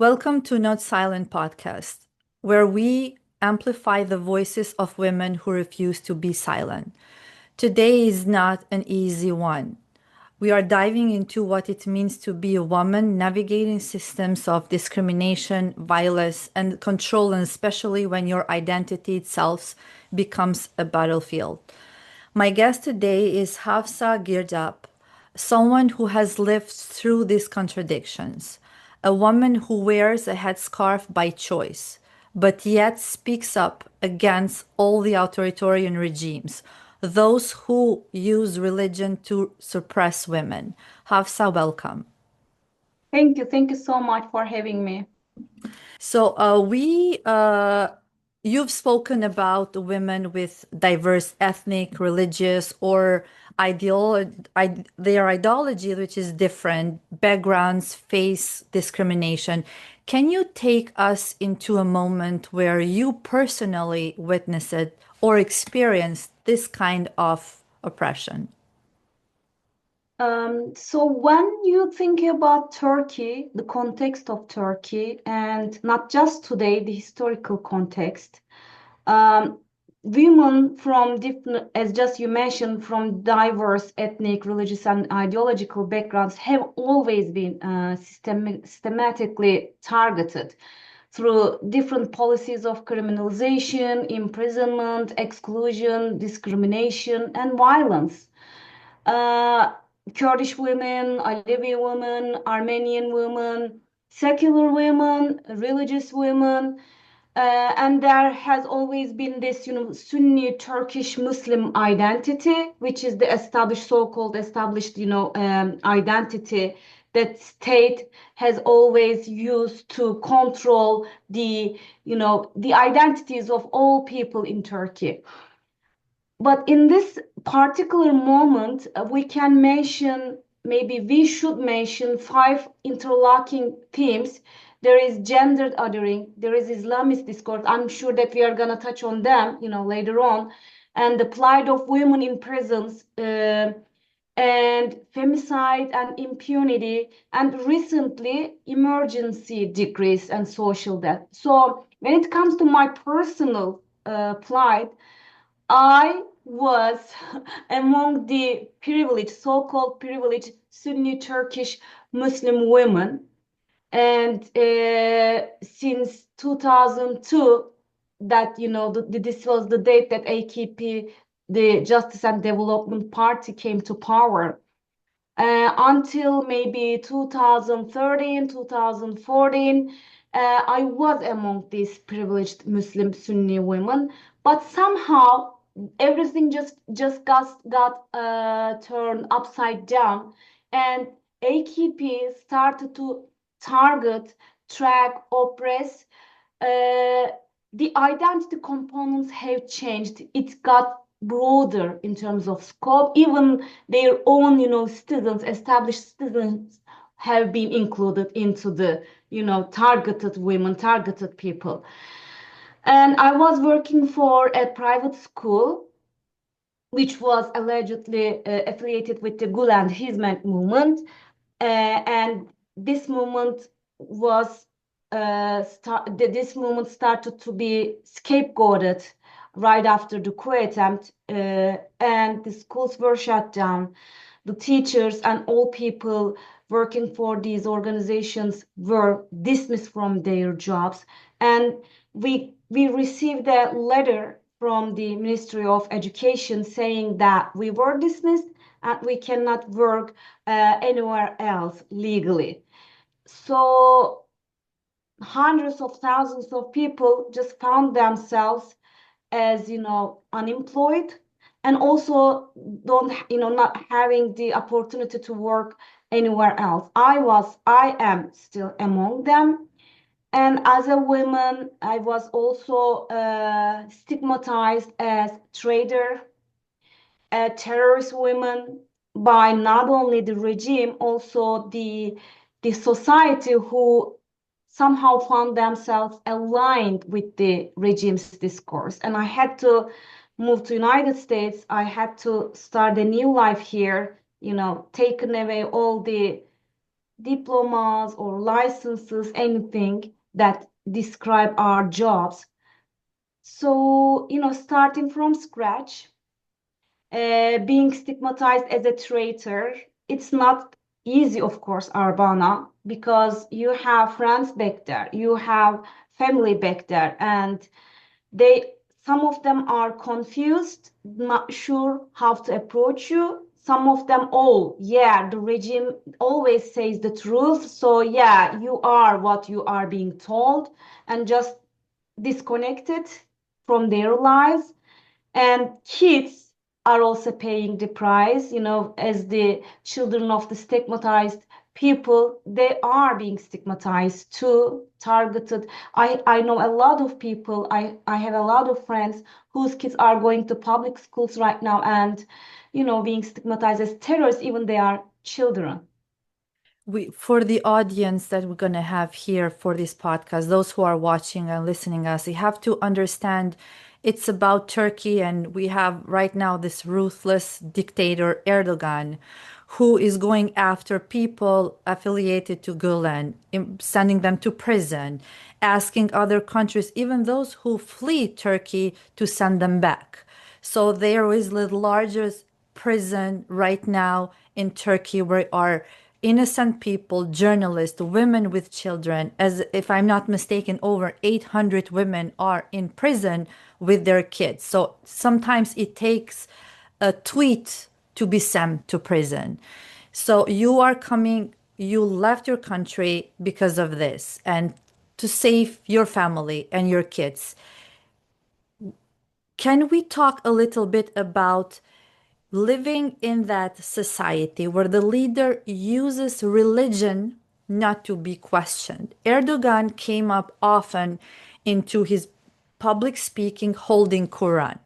Welcome to Not Silent Podcast, where we amplify the voices of women who refuse to be silent. Today is not an easy one. We are diving into what it means to be a woman navigating systems of discrimination, violence, and control, and especially when your identity itself becomes a battlefield. My guest today is Hafza Girdap, someone who has lived through these contradictions, a woman who wears a headscarf by choice, but yet speaks up against all the authoritarian regimes, those who use religion to suppress women. Hafsa, welcome. Thank you. Thank you so much for having me. So you've spoken about women with diverse ethnic, religious, or their ideology, which is different, backgrounds, face discrimination. Can you take us into a moment where you personally witnessed it or experienced this kind of oppression? So when you think about Turkey, the context of Turkey, and not just today, the historical context, um, women from different, as just you mentioned, from diverse ethnic, religious, and ideological backgrounds have always been systematically targeted through different policies of criminalization, imprisonment, exclusion, discrimination, and violence. uh, Kurdish women, Alevi women, Armenian women, secular women, religious women, and there has always been this, Sunni Turkish Muslim identity, which is the established, so-called established, identity that state has always used to control the identities of all people in Turkey. But in this particular moment, we can mention, maybe we should mention five interlocking themes. There is gendered othering, there is Islamist discourse. I'm sure that we are going to touch on them, later on, and the plight of women in prisons, and femicide and impunity, and recently emergency decrease and social death. So when it comes to my personal plight, I was among the privileged, so-called privileged Sunni Turkish Muslim women. And since 2002, that, this was the date that AKP, the Justice and Development Party, came to power. Until maybe 2013, 2014, I was among these privileged Muslim Sunni women, but somehow everything just got turned upside down, and AKP started to target, track, oppress. Uh, the identity components have changed. It got broader in terms of scope. Even their own, students, established students, have been included into the, targeted women, targeted people. And I was working for a private school, which was allegedly affiliated with the Gül and Hizmet movement. And this movement was this movement started to be scapegoated right after the coup attempt, and the schools were shut down. The teachers and all people working for these organizations were dismissed from their jobs, and we received a letter from the Ministry of Education saying that we were dismissed and we cannot work anywhere else legally. So hundreds of thousands of people just found themselves as, unemployed, and also don't, not having the opportunity to work anywhere else. I am still among them. And as a woman, I was also stigmatized as traitor, a terrorist woman, by not only the regime, also the society, who somehow found themselves aligned with the regime's discourse. And I had to move to United States. I had to start a new life here, taken away all the diplomas or licenses, anything that describe our jobs. So, starting from scratch, being stigmatized as a traitor, it's not easy, of course, Arbana, because you have friends back there, you have family back there, and they some of them are confused, not sure how to approach you. Some of them, oh yeah, the regime always says the truth, so yeah, you are what you are being told, and just disconnected from their lives. And kids are also paying the price, as the children of the stigmatized people, they are being stigmatized too, targeted. I know a lot of people, I have a lot of friends whose kids are going to public schools right now and, being stigmatized as terrorists, even they are children. For the audience that we're going to have here for this podcast, those who are watching and listening us, you have to understand it's about Turkey, and we have right now this ruthless dictator Erdogan, who is going after people affiliated to Gulen, sending them to prison, asking other countries, even those who flee Turkey, to send them back. So there is the largest prison right now in Turkey where are innocent people, journalists, women with children. As if I'm not mistaken, over 800 women are in prison with their kids. So sometimes it takes a tweet to be sent to prison. So you are coming, you left your country because of this and to save your family and your kids. Can we talk a little bit about living in that society where the leader uses religion not to be questioned? Erdogan came up often into his public speaking holding Quran,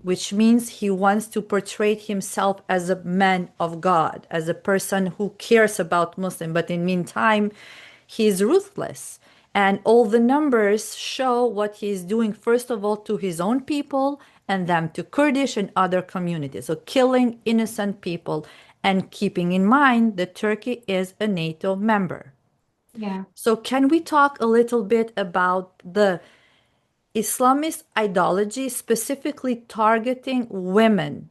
which means he wants to portray himself as a man of God, as a person who cares about Muslim. But in meantime, he is ruthless. And all the numbers show what he is doing, first of all, to his own people and then to Kurdish and other communities. So killing innocent people and keeping in mind that Turkey is a NATO member. Yeah. So can we talk a little bit about the Islamist ideology specifically targeting women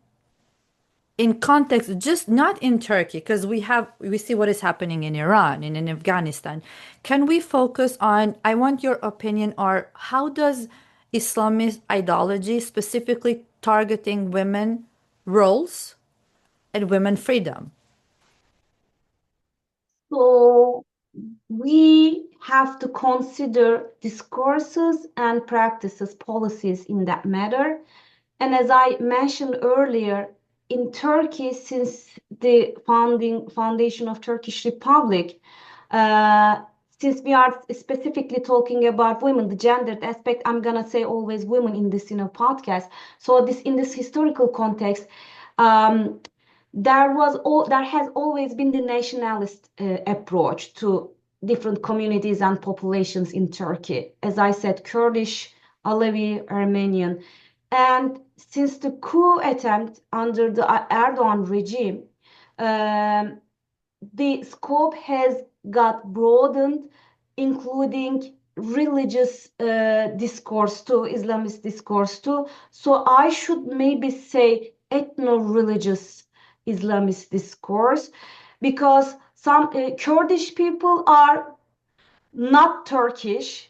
in context, just not in Turkey, because we see what is happening in Iran and in Afghanistan. Can we focus on, I want your opinion, or how does Islamist ideology specifically targeting women roles and women freedom? So we have to consider discourses and practices, policies in that matter. And as I mentioned earlier, in Turkey, since the foundation of Turkish Republic, uh, since we are specifically talking about women, the gendered aspect, I'm gonna say always women in this, podcast. So this in this historical context, um, there has always been the nationalist approach to different communities and populations in Turkey. As I said, Kurdish, Alevi, Armenian. And since the coup attempt under the Erdogan regime, um, the scope has got broadened, including religious discourse too, Islamist discourse too. So I should maybe say ethno-religious Islamist discourse, because some Kurdish people are not Turkish.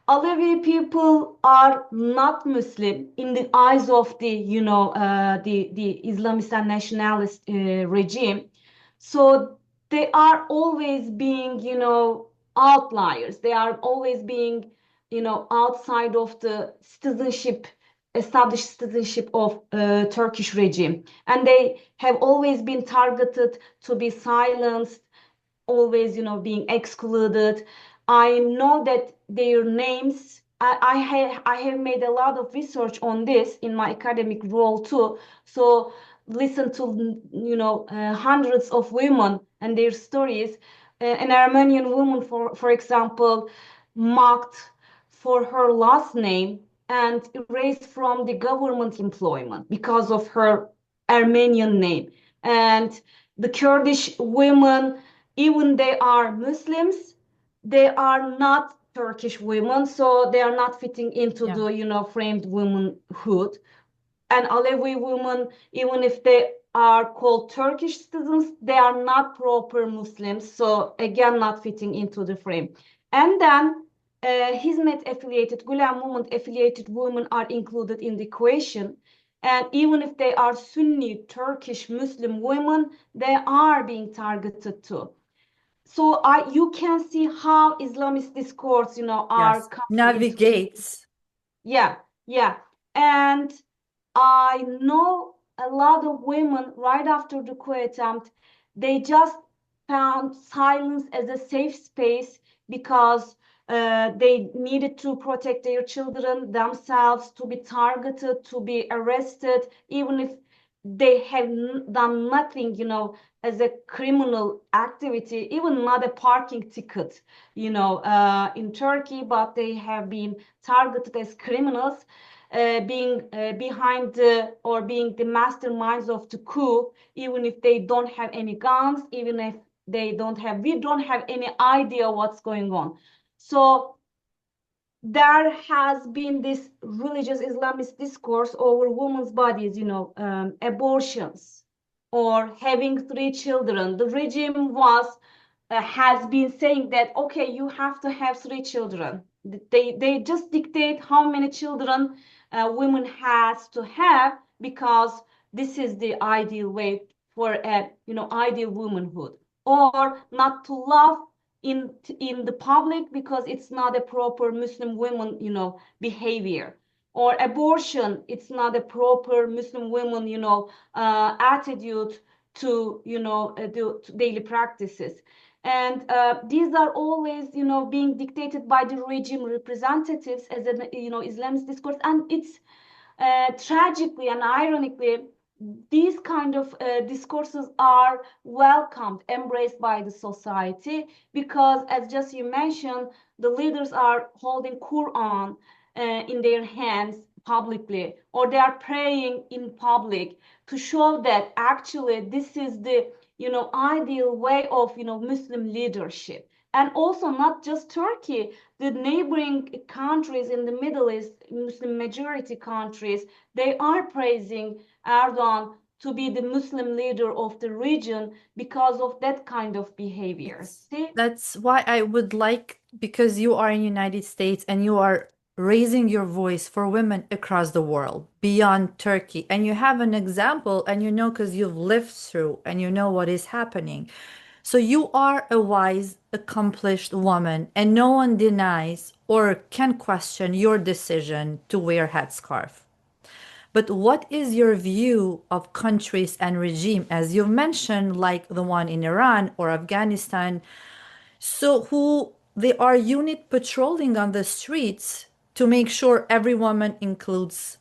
Alevi people are not Muslim in the eyes of the, the Islamist and nationalist regime. So they are always being, outliers. They are always being, outside of the citizenship, established citizenship of Turkish regime. And they have always been targeted to be silenced, always, being excluded. I know that their names, I have made a lot of research on this in my academic role too. So listen to, hundreds of women and their stories. An Armenian woman, for example, mocked for her last name and erased from the government employment because of her Armenian name. And the Kurdish women even they are Muslims, they are not Turkish women, so they are not fitting into Yeah. the, framed womanhood. And Alevi women, even if they are called Turkish citizens, they are not proper Muslims. So again, not fitting into the frame. And then Hizmet affiliated, Gulen movement affiliated women are included in the equation. And even if they are Sunni Turkish Muslim women, they are being targeted too. So you can see how Islamist discourse, are Yes. coming into the, Navigates. yeah, yeah. And I know a lot of women right after the coup attempt, they just found silence as a safe space because they needed to protect their children themselves, to be targeted, to be arrested, even if they have done nothing, as a criminal activity, even not a parking ticket, in Turkey, but they have been targeted as criminals, being behind or being the masterminds of the coup, even if they don't have any guns, even if we don't have any idea what's going on. So there has been this religious Islamist discourse over women's bodies, abortions or having 3 children. The regime has been saying that, okay, you have to have 3 children. They just dictate how many children women has to have because this is the ideal way for a ideal womanhood, or not to love in the public because it's not a proper Muslim women behavior, or abortion, it's not a proper Muslim women attitude to to daily practices. And these are always being dictated by the regime representatives as an Islamist discourse. And it's tragically and ironically, these kind of discourses are welcomed, embraced by the society, because, as just you mentioned, the leaders are holding Quran in their hands publicly, or they are praying in public to show that actually this is the ideal way of Muslim leadership. And also not just Turkey, the neighboring countries in the Middle East, Muslim majority countries, they are praising Erdogan to be the Muslim leader of the region because of that kind of behavior. It's See? that's why I would like, because you are in United States and you are raising your voice for women across the world beyond Turkey, and you have an example and you know because you've lived through and you know what is happening. So you are a wise, accomplished woman, and no one denies or can question your decision to wear headscarf. But what is your view of countries and regime, as you've mentioned, like the one in Iran or Afghanistan, so who they are unit patrolling on the streets to make sure every woman includes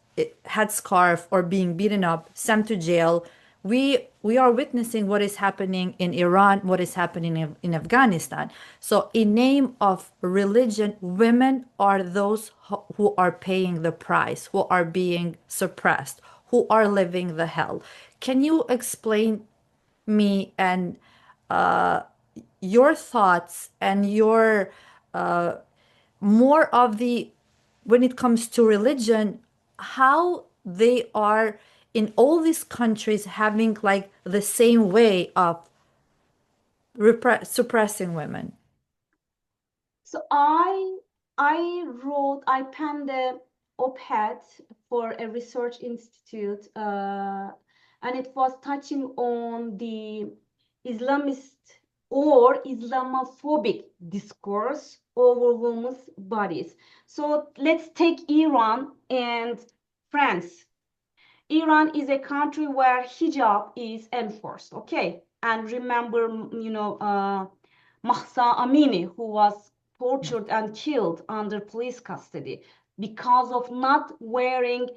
headscarf or being beaten up, sent to jail. We are witnessing what is happening in Iran, what is happening in Afghanistan. So in name of religion, women are those who are paying the price, who are being suppressed, who are living the hell. Can you explain me and your thoughts and your more of the, when it comes to religion, how they are in all these countries having like the same way of suppressing women? So I penned a op-ed for a research institute, and it was touching on the Islamist or Islamophobic discourse over women's bodies. So let's take Iran and France. Iran is a country where hijab is enforced, okay? And remember, Mahsa Amini, who was Yeah. tortured and killed under police custody because of not wearing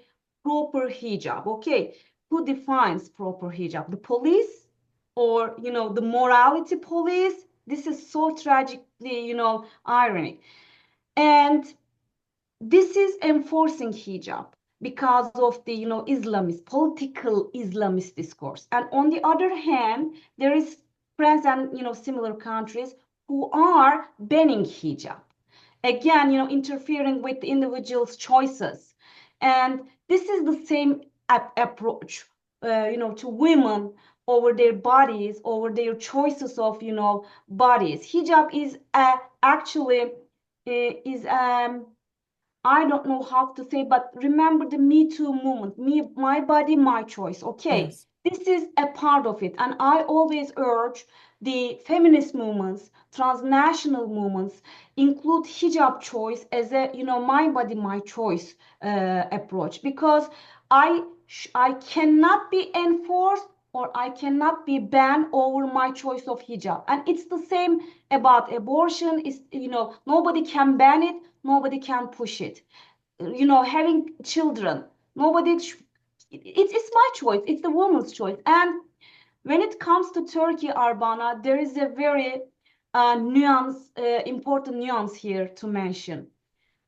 proper hijab, okay? Who defines proper hijab? The police, or, the morality police? This is so tragically, ironic. And this is enforcing hijab because of the Islamist political Islamist discourse. And on the other hand, there is France and similar countries who are banning hijab. Again, interfering with the individual's choices. And this is the same approach, to women over their bodies, over their choices of, bodies. Hijab is actually is I don't know how to say, but remember the Me Too movement, my body, my choice. Okay, Yes. this is a part of it, and I always urge the feminist movements, transnational movements, include hijab choice as a my body, my choice approach, because I cannot be enforced or I cannot be banned over my choice of hijab, and it's the same about abortion. Is nobody can ban it, nobody can push it. Having children, nobody it's my choice, it's the woman's choice. And when it comes to Turkey, Arbana, there is a very important nuance here to mention.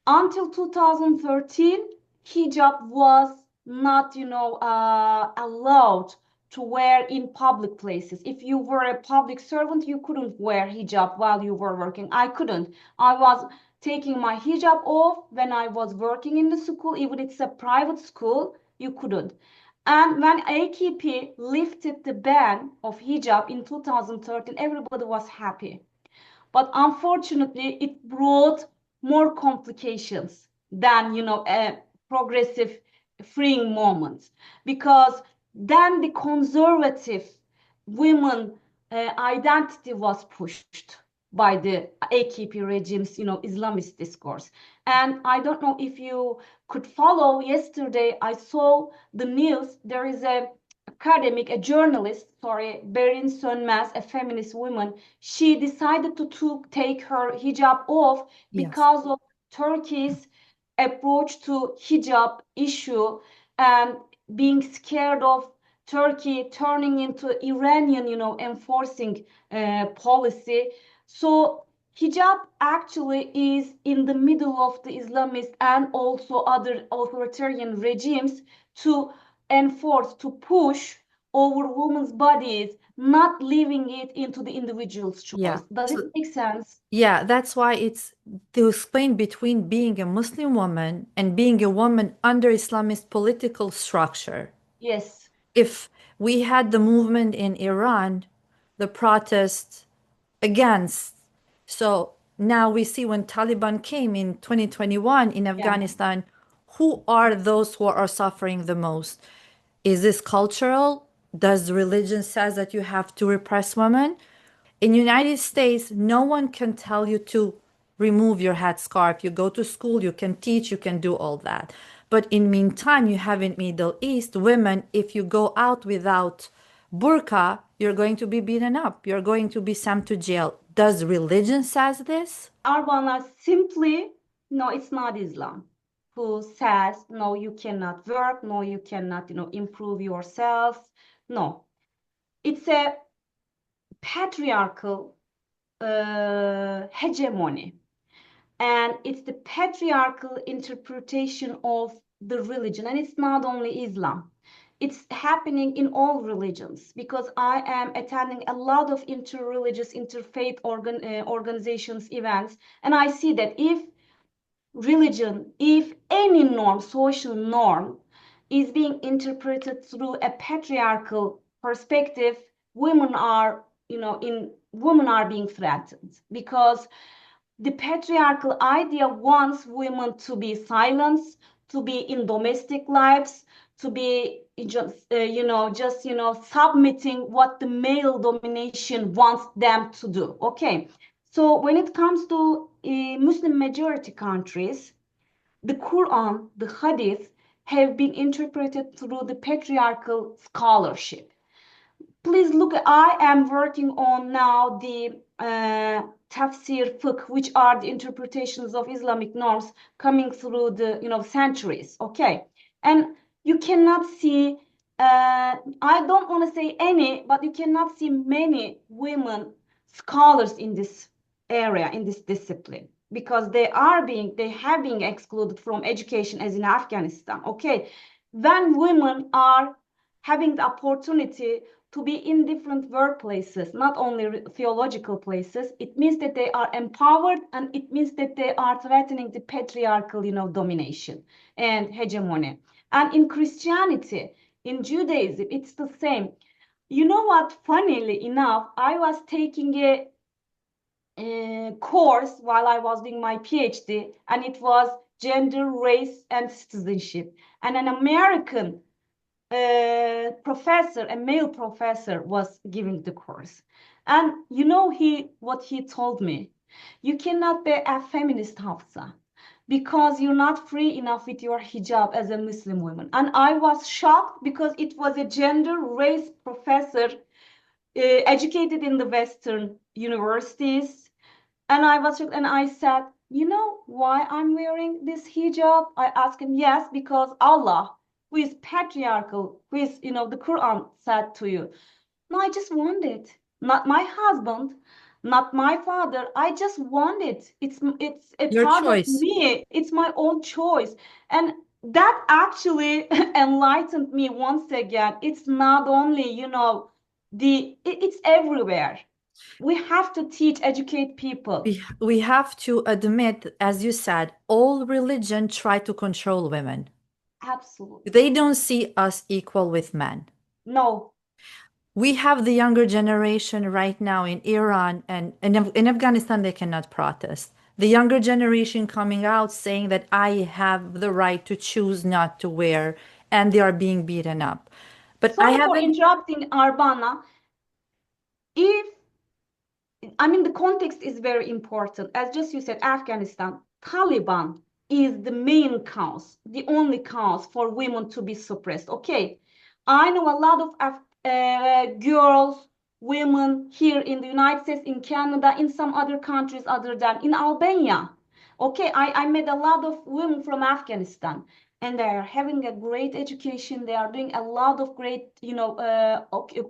Until 2013, hijab was not, allowed to wear in public places. If you were a public servant, you couldn't wear hijab while you were working. I couldn't. I was taking my hijab off when I was working in the school, even it's a private school, you couldn't. And when AKP lifted the ban of hijab in 2013, everybody was happy. But unfortunately, it brought more complications than a progressive freeing moment, because then the conservative women identity was pushed by the AKP regime's Islamist discourse. And I don't know if you could follow. Yesterday I saw the news. There is a journalist, sorry, Berin Sönmez, a feminist woman. She decided to take her hijab off Yes. because of Turkey's approach to hijab issue, and being scared of Turkey turning into Iranian, enforcing policy. So hijab actually is in the middle of the Islamist and also other authoritarian regimes to enforce, to push over women's bodies, not leaving it into the individual's Yeah. choice. Does it So make sense? yeah, that's why it's to explain between being a Muslim woman and being a woman under Islamist political structure. Yes. If we had the movement in Iran, the protests against, so now we see when Taliban came in 2021 in Yeah. Afghanistan, who are those who are suffering the most? Is this cultural? Does religion says that you have to repress women? In United States, no one can tell you to remove your headscarf. You go to school, you can teach, you can do all that. But in meantime, you have in Middle East women, if you go out without burqa, you're going to be beaten up. You're going to be sent to jail. Does religion says this? Arbana simply, no, it's not Islam, who says, no, you cannot work, no, you cannot, improve yourself. No, it's a patriarchal hegemony. And it's the patriarchal interpretation of the religion. And it's not only Islam. It's happening in all religions, because I am attending a lot of interreligious, interfaith organizations, events, and I see that if any norm, social norm, is being interpreted through a patriarchal perspective, women are being threatened, because the patriarchal idea wants women to be silenced, to be in domestic lives, to be just submitting what the male domination wants them to do. Okay, so when it comes to Muslim majority countries, the Quran, the Hadith have been interpreted through the patriarchal scholarship. Please look, I am working on now the tafsir fiqh, which are the interpretations of Islamic norms coming through the centuries. Okay, and you cannot see. I don't want to say any, but you cannot see many women scholars in this area, in this discipline, because they have been excluded from education, as in Afghanistan. Okay, when women are having the opportunity to be in different workplaces, not only theological places. It means that they are empowered, and it means that they are threatening the patriarchal, domination and hegemony. And in Christianity, in Judaism, it's the same. You know what? Funnily enough, I was taking a course while I was doing my PhD, and it was gender, race, and citizenship. And an American professor, a male professor, was giving the course. And what he told me? You cannot be a feminist, Hafsa, because you're not free enough with your hijab as a Muslim woman. And I was shocked because it was a gender, race professor, educated in the Western universities. And I was shocked, and I said, you know why I'm wearing this hijab? I asked him, yes, because Allah, who is patriarchal, who is, the Quran said to you. No, I just want it. Not my husband, not my father. I just want it. It's a Your part of choice. me. It's my own choice. And that actually enlightened me once again. It's not only, it's everywhere. We have to teach, educate people. We have to admit, as you said, all religion try to control women. Absolutely. They don't see us equal with men. No. We have the younger generation right now in Iran and in Afghanistan, they cannot protest. The younger generation coming out saying that I have the right to choose not to wear, and they are being beaten up. But I Sorry for haven't. interrupting, Arbana. If the context is very important. As just you said, Afghanistan, Taliban is the main cause, the only cause for women to be suppressed. Okay, I know a lot of girls, women here in the United States, in Canada, in some other countries other than in Albania. Okay, I met a lot of women from Afghanistan, and they are having a great education. They are doing a lot of great,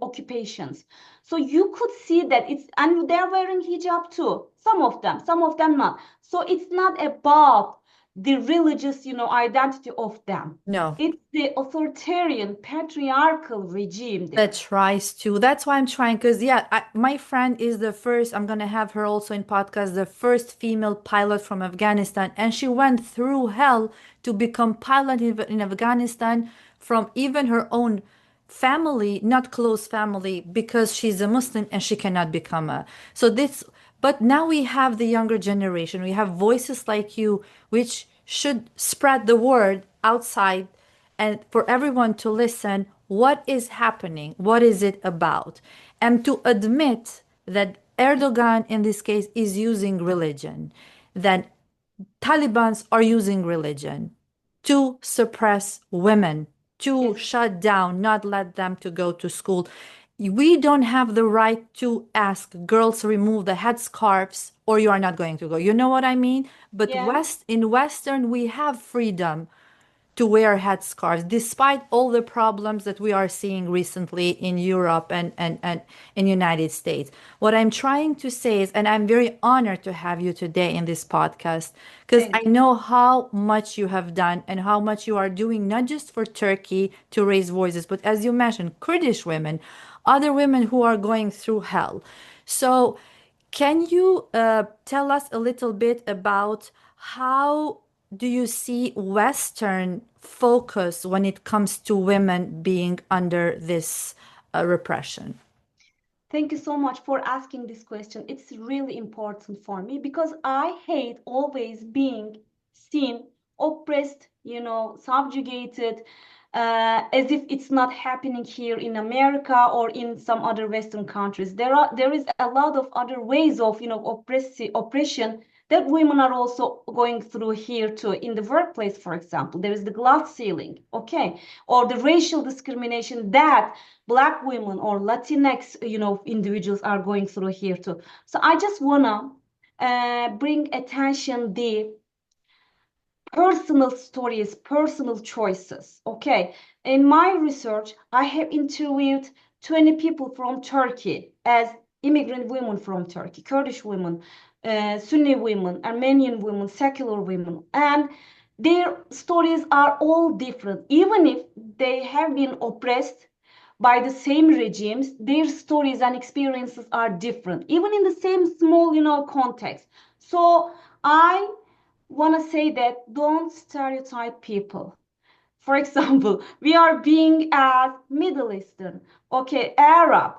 occupations. So you could see that and they're wearing hijab too. Some of them not. So it's not about the religious, identity of them. No. It's the authoritarian, patriarchal regime That there. tries to. That's why I'm trying, because yeah, my friend is the first. I'm gonna have her also in podcast. The first female pilot from Afghanistan, and she went through hell to become pilot in Afghanistan from even her own family, not close family, because she's a Muslim and she cannot become a. So this, but now we have the younger generation. We have voices like you, which should spread the word outside and for everyone to listen what is happening, what is it about, and to admit that Erdogan in this case is using religion, that Talibans are using religion to suppress women, to Yes, shut down, not let them to go to school. We don't have the right to ask girls to remove the headscarves or you are not going to go. You know what I mean? But yes, in Western we have freedom to wear headscarves, despite all the problems that we are seeing recently in Europe and in United States. What I'm trying to say is, and I'm very honored to have you today in this podcast, because I thank you. know how much you have done and how much you are doing, not just for Turkey to raise voices, but as you mentioned, Kurdish women, other women who are going through hell. So can you tell us a little bit about how do you see Western focus when it comes to women being under this repression? Thank you so much for asking this question. It's really important for me because I hate always being seen, oppressed, subjugated, as if it's not happening here in America or in some other Western countries. There is a lot of other ways of, oppression that women are also going through here too. In the workplace, for example, there is the glass ceiling, okay, or the racial discrimination that Black women or Latinx, individuals are going through here too. So I just wanna bring attention the personal stories, personal choices. Okay, in my research, I have interviewed 20 people from Turkey as immigrant women from Turkey, Kurdish women, Sunni women, Armenian women, secular women, and their stories are all different. Even if they have been oppressed, by the same regimes, their stories and experiences are different, even in the same small, context. So I want to say that don't stereotype people. For example, we are being as Middle Eastern, okay, Arab.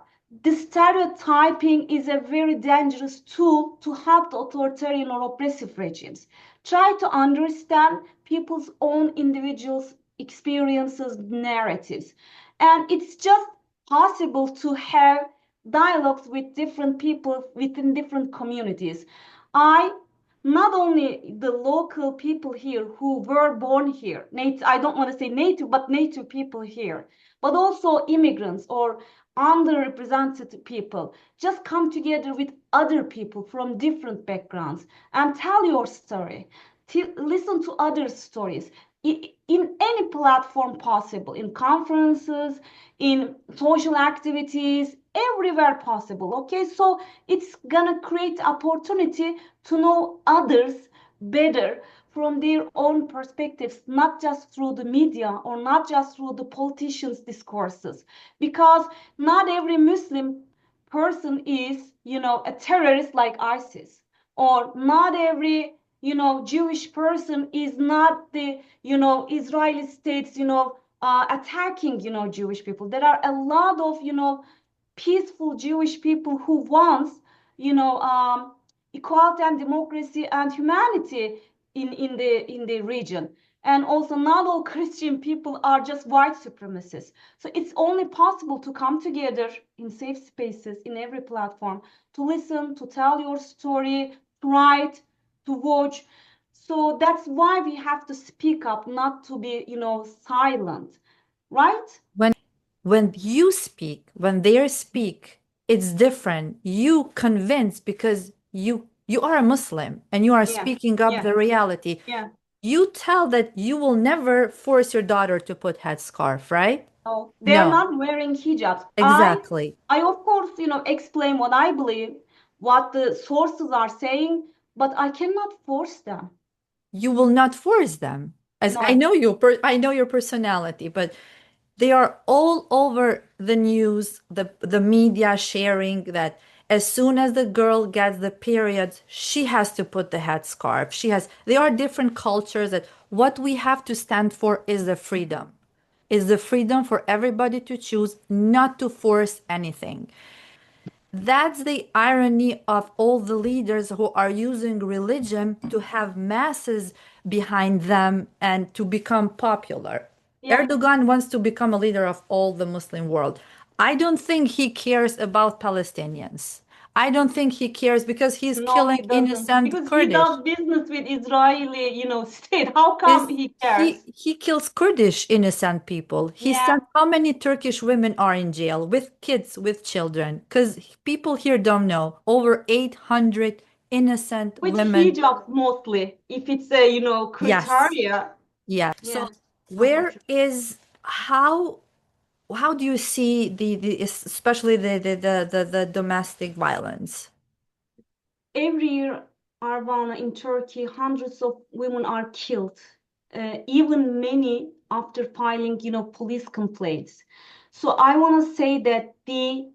The stereotyping is a very dangerous tool to help the authoritarian or oppressive regimes. Try to understand people's own individuals' experiences, narratives. And it's just possible to have dialogues with different people within different communities. I Not only the local people here who were born here, I don't want to say native, but native people here, but also immigrants or underrepresented people. Just come together with other people from different backgrounds and tell your story. Listen to others' stories in any platform possible, in conferences, in social activities, everywhere possible. Okay, so it's gonna create opportunity to know others better from their own perspectives, not just through the media or not just through the politicians' discourses. Because not every Muslim person is, a terrorist like ISIS, or not every, Jewish person is not the, Israeli states, attacking, Jewish people. There are a lot of, peaceful Jewish people who wants, equality and democracy and humanity in the region. And also, not all Christian people are just white supremacists. So it's only possible to come together in safe spaces in every platform to listen, to tell your story, to write, to watch. So that's why we have to speak up, not to be, silent, right? when when you speak, when they speak, it's different. You convince because you are a Muslim and you are Yeah, speaking up yeah, the reality. yeah. You tell that you will never force your daughter to put headscarf, right? No, they're No, not wearing hijabs. exactly. I of course, explain what I believe, what the sources are saying, but I cannot force them. You will not force them. As I No, know you, I know your personality, but they are all over the news, the media sharing that as soon as the girl gets the period, she has to put the headscarf. There are different cultures that what we have to stand for is the freedom. Is the freedom for everybody to choose, not to force anything. That's the irony of all the leaders who are using religion to have masses behind them and to become popular. yeah. Erdogan wants to become a leader of all the Muslim world. I don't think he cares about Palestinians. I don't think he cares because he's No, killing he doesn't. innocent Because he Kurdish. does business with Israeli, state. How come Is he cares? he kills Kurdish innocent people. He Yeah. sent how many Turkish women are in jail with kids, with children? Because people here don't know. Over 800 innocent With women. hijabs mostly. If it's a, Yes. criteria. Yeah. So Yeah, where unfortunately. is how do you see the especially the domestic violence? Every year, Arbana in Turkey, hundreds of women are killed, even many after filing, police complaints. So I want to say that the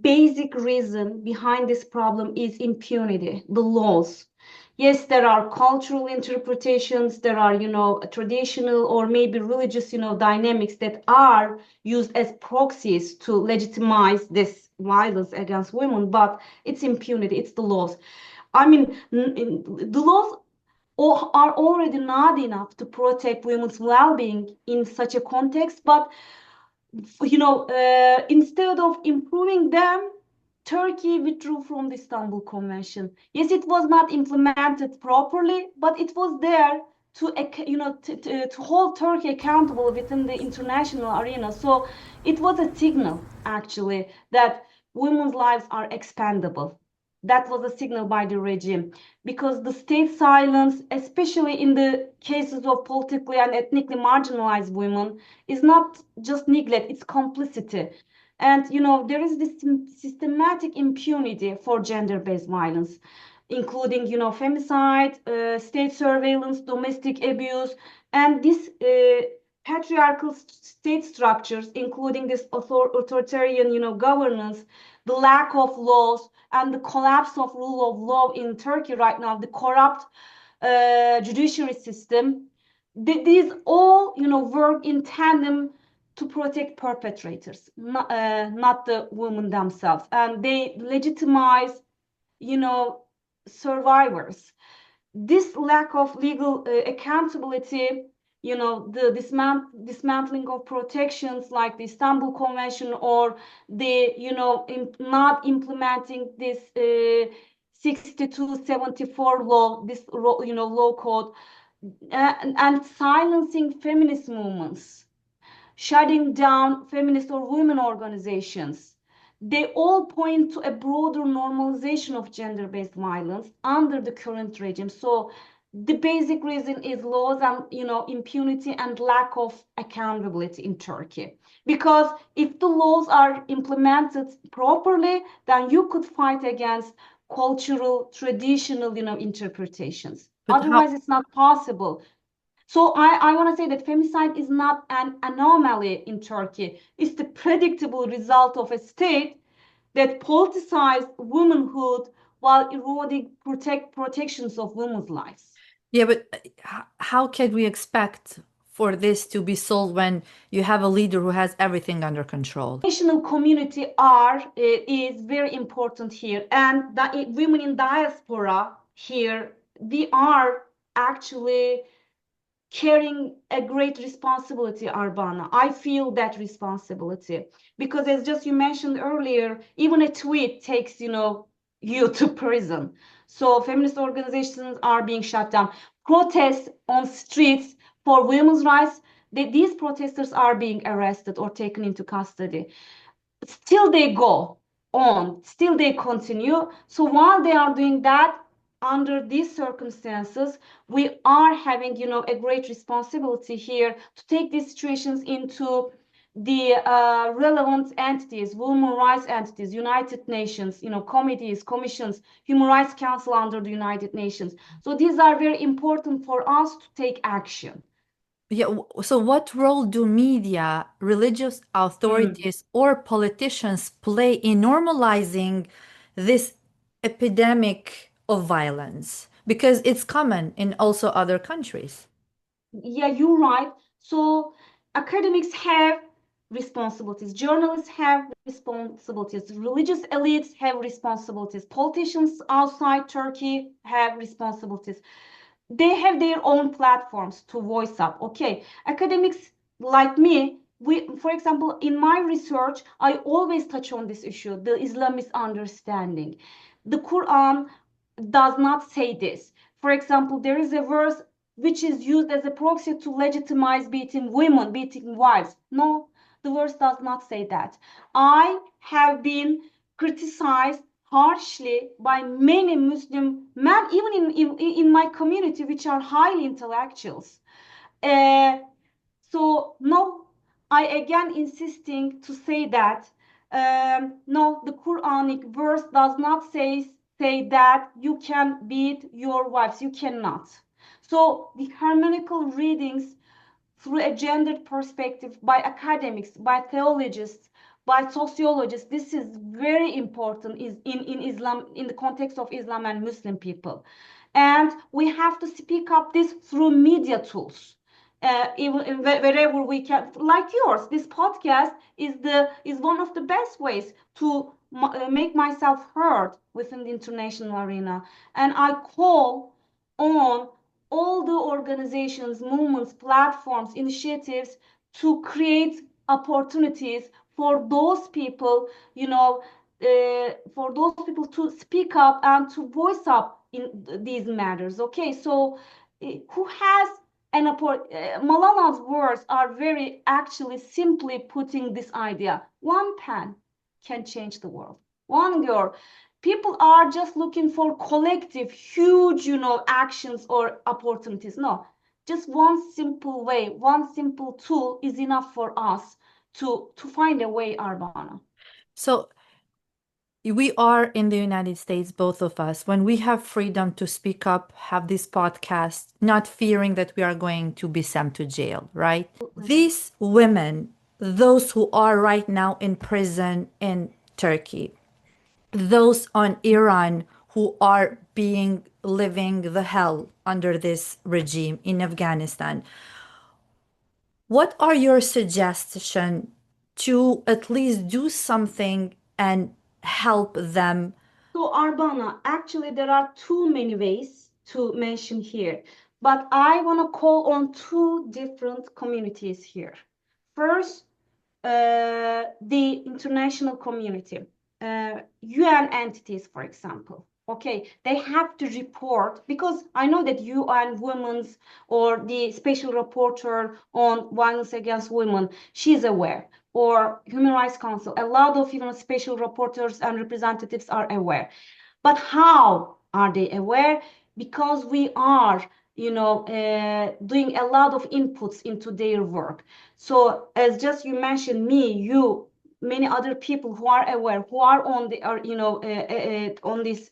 basic reason behind this problem is impunity, the laws. Yes, there are cultural interpretations, there are, traditional or maybe religious, dynamics that are used as proxies to legitimize this violence against women, but it's impunity, it's the laws. I mean, the laws are already not enough to protect women's well-being in such a context, but instead of improving them, Turkey withdrew from the Istanbul Convention. Yes, it was not implemented properly, but it was there to, to hold Turkey accountable within the international arena. So it was a signal, actually, that women's lives are expendable. That was a signal by the regime because the state silence, especially in the cases of politically and ethnically marginalized women, is not just neglect, it's complicity. And there is this systematic impunity for gender-based violence, including femicide, state surveillance, domestic abuse, and this patriarchal state structures, including this authoritarian, governance, the lack of laws, and the collapse of rule of law in Turkey right now, the corrupt judiciary system, these all, work in tandem to protect perpetrators, not the women themselves, and they legitimize, survivors. This lack of legal accountability, the dismantling of protections like the Istanbul Convention, or the, not implementing this 6274 law, this, law code, and silencing feminist movements, shutting down feminist or women organizations. They all point to a broader normalization of gender-based violence under the current regime. So the basic reason is laws and, impunity and lack of accountability in Turkey. Because if the laws are implemented properly, then you could fight against cultural, traditional, interpretations. But how? Otherwise, it's not possible. So I want to say that femicide is not an anomaly in Turkey. It's the predictable result of a state that politicized womanhood while eroding protections of women's lives. Yeah, but how can we expect for this to be solved when you have a leader who has everything under control? National community are is very important here, and the women in diaspora here, we are actually carrying a great responsibility, Arbana. I feel that responsibility because, as just you mentioned earlier, even a tweet takes, you to prison. So feminist organizations are being shut down. Protests on streets for women's rights, these protesters are being arrested or taken into custody. Still they go on, still they continue. So while they are doing that, under these circumstances, we are having, a great responsibility here to take these situations into the relevant entities, women rights entities, United Nations, committees, commissions, Human Rights Council under the United Nations. So these are very important for us to take action. Yeah, so what role do media, religious Mm. authorities, or politicians play in normalizing this epidemic of violence? Because it's common in also other countries. Yeah, you're right. So academics have responsibilities, journalists have responsibilities, religious elites have responsibilities, politicians outside Turkey have responsibilities. They have their own platforms to voice up. Okay, academics like me, for example, in my research, I always touch on this issue, the Islamist understanding. The Quran does not say this. For example, there is a verse which is used as a proxy to legitimize beating women, beating wives. No, the verse does not say that. I have been criticized harshly by many Muslim men, even in my community, which are highly intellectuals. Uh, so no, I again insisting to say that no, the Quranic verse does not say that you can beat your wives. You cannot. So the hermeneutical readings through a gendered perspective by academics, by theologians, by sociologists. This is very important in Islam, in the context of Islam and Muslim people. And we have to speak up this through media tools. Even wherever we can, like yours, this podcast is one of the best ways to make myself heard within the international arena. And I call on all the organizations, movements, platforms, initiatives to create opportunities for those people, for those people to speak up and to voice up in these matters. Okay, so who has an Malala's words are very actually simply putting this idea: one pen can change the world. One girl. People are just looking for collective, huge, actions or opportunities. No, just one simple way, one simple tool is enough for us to find a way, Arbana. So we are in the United States, both of us, when we have freedom to speak up, have this podcast, not fearing that we are going to be sent to jail, right? These women, those who are right now in prison in Turkey, those on Iran who are being living the hell under this regime in Afghanistan, what are your suggestions to at least do something and help them? So, Arbana, actually, there are too many ways to mention here, but I want to call on two different communities here. First, the international community, UN entities, for example. Okay, they have to report because I know that UN Women's or the special rapporteur on violence against women, she's aware, or Human Rights Council, a lot of even special rapporteurs and representatives are aware. But how are they aware? Because we are, doing a lot of inputs into their work. So as just you mentioned, me, you, many other people who are aware, who are on the, on this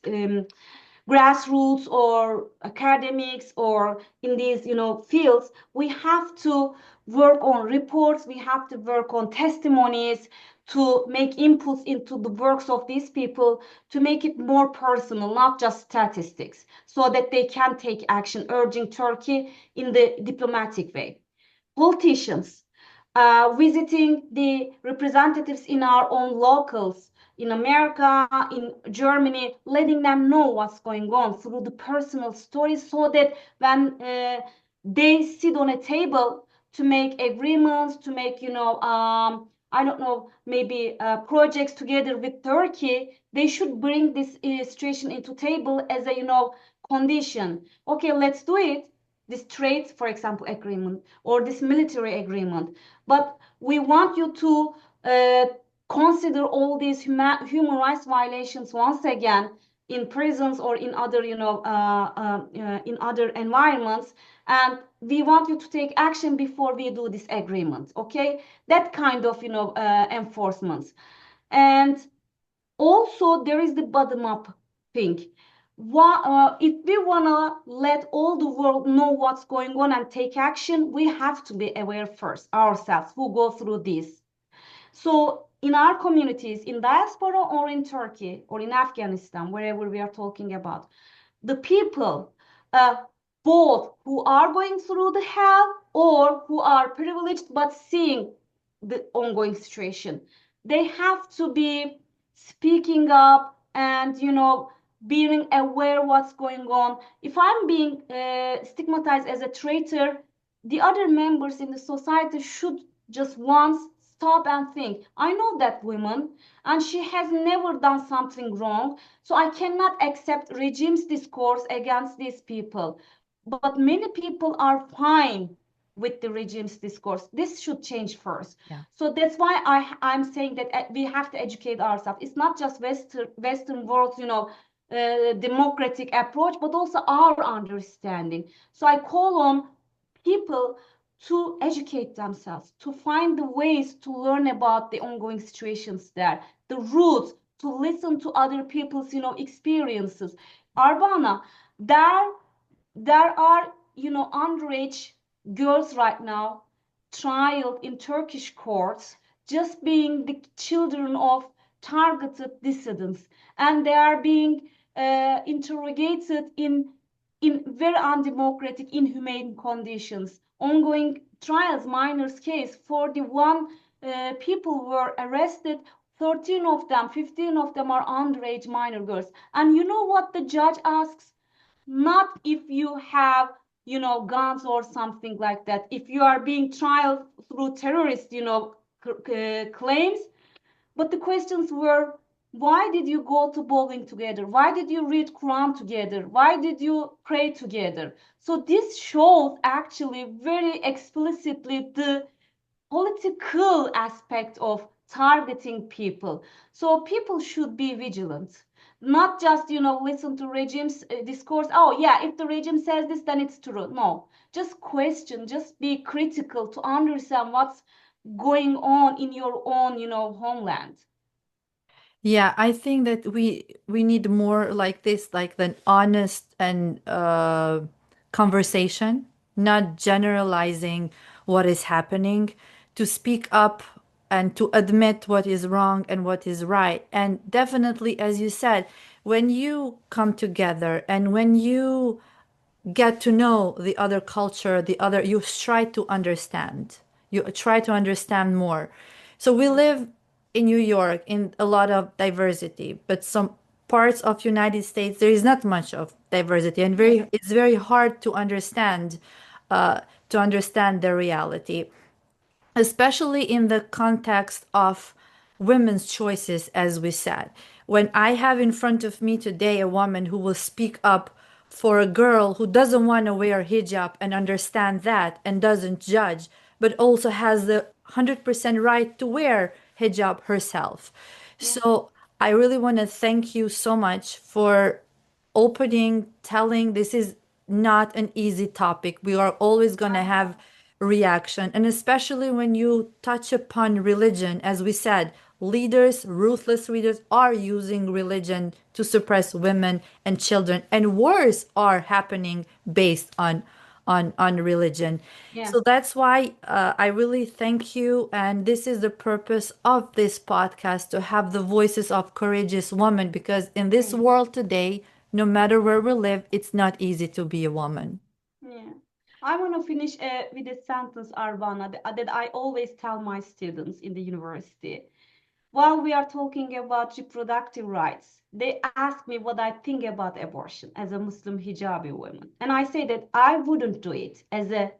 grassroots or academics or in these fields, we have to work on reports, we have to work on testimonies to make inputs into the works of these people, to make it more personal, not just statistics, so that they can take action urging Turkey in the diplomatic way. Politicians, visiting the representatives in our own locals, in America, in Germany, letting them know what's going on through the personal stories, so that when they sit on a table to make agreements, to make, I don't know, maybe projects together with Turkey, they should bring this situation into table as a, condition. Okay, let's do it, this trade, for example, agreement or this military agreement. But we want you to consider all these human rights violations once again in prisons or in other, in other environments. And we want you to take action before we do this agreement. Okay, that kind of, enforcements. And also there is the bottom up thing. If we want to let all the world know what's going on and take action, we have to be aware first ourselves who go through this. So in our communities, in diaspora or in Turkey or in Afghanistan, wherever we are talking about, the people, uh, both who are going through the hell or who are privileged but seeing the ongoing situation, they have to be speaking up and, being aware what's going on. If I'm being stigmatized as a traitor, the other members in the society should just once stop and think, I know that woman and she has never done something wrong, so I cannot accept regime's discourse against these people. But many people are fine with the regime's discourse. This should change first. Yeah. So that's why I'm saying that we have to educate ourselves. It's not just Western world, democratic approach, but also our understanding. So I call on people to educate themselves, to find the ways to learn about the ongoing situations there, the roots, to listen to other people's, experiences. Arbana, there there are, underage girls right now trialed in Turkish courts just being the children of targeted dissidents, and they are being interrogated in very undemocratic, inhumane conditions. Ongoing trials, minors case, 41 people were arrested. 13 of them, 15 of them are underage minor girls. And you know what the judge asks? Not if you have, guns or something like that. If you are being tried through terrorist, claims, but the questions were, why did you go to bowling together? Why did you read Quran together? Why did you pray together? So this shows actually very explicitly the political aspect of targeting people. So people should be vigilant, not just, listen to regime's discourse. Oh yeah, if the regime says this, then it's true. No, just question, just be critical to understand what's going on in your own, homeland. Yeah, I think that we need more like this, like an honest and conversation, not generalizing what is happening, to speak up and to admit what is wrong and what is right. And definitely, as you said, when you come together and when you get to know the other culture, the other, you try to understand. You try to understand more. So we live in New York in a lot of diversity, but some parts of United States there is not much of diversity, and Yes. very it's very hard uh, to understand the reality, especially in the context of women's choices, as we said. When I have in front of me today a woman who will speak up for a girl who doesn't want to wear hijab and understand that and doesn't judge, but also has the 100% right to wear hijab herself. Yeah. So I really want to thank you so much for opening, telling this is not an easy topic. We are always going to have reaction. And especially when you touch upon religion, as we said, leaders, ruthless leaders, are using religion to suppress women and children. And wars are happening based on religion. Yeah. So that's why I really thank you. And this is the purpose of this podcast, to have the voices of courageous women, because in this Mm. world today, no matter where we live, it's not easy to be a woman. Yeah. I want to finish with a sentence, Arbana, that I always tell my students in the university. While we are talking about reproductive rights, they ask me what I think about abortion as a Muslim hijabi woman. And I say that I wouldn't do it as a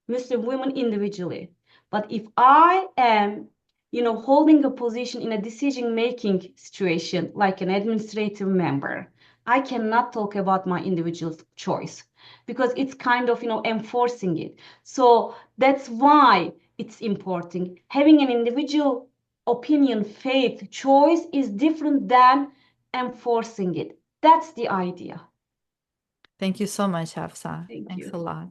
Muslim woman individually. But if I am, holding a position in a decision-making situation like an administrative member, I cannot talk about my individual choice because it's kind of, enforcing it. So that's why it's important. Having an individual opinion, faith, choice is different than enforcing it. That's the idea. Thank you so much, Hafsa. Thank Thanks you. a lot.